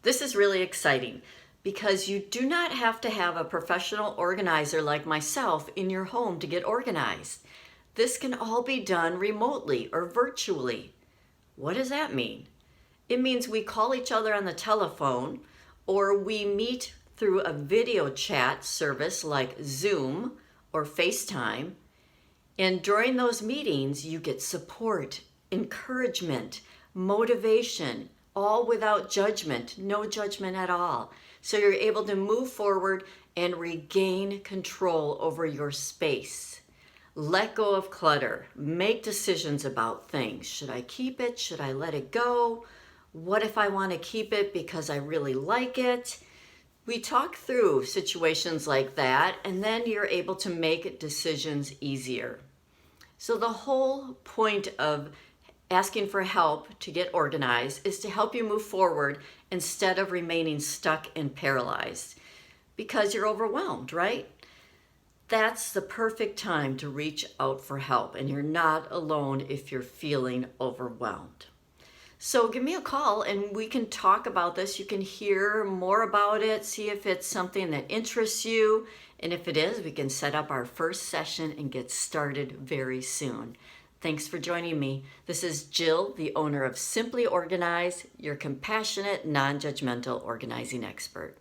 This is really exciting because you do not have to have a professional organizer like myself in your home to get organized. This can all be done remotely or virtually. What does that mean? It means we call each other on the telephone or we meet through a video chat service like Zoom or FaceTime. And during those meetings, you get support, encouragement, motivation, all without judgment, no judgment at all. So you're able to move forward and regain control over your space. Let go of clutter. Make decisions about things. Should I keep it? Should I let it go? What if I want to keep it because I really like it? We talk through situations like that, and then you're able to make decisions easier. So the whole point of asking for help to get organized is to help you move forward instead of remaining stuck and paralyzed because you're overwhelmed, right? That's the perfect time to reach out for help, and you're not alone if you're feeling overwhelmed. So give me a call and we can talk about this. You can hear more about it, see if it's something that interests you. And if it is, we can set up our first session and get started very soon. Thanks for joining me. This is Jill, the owner of Simply Organize, your compassionate, non-judgmental organizing expert.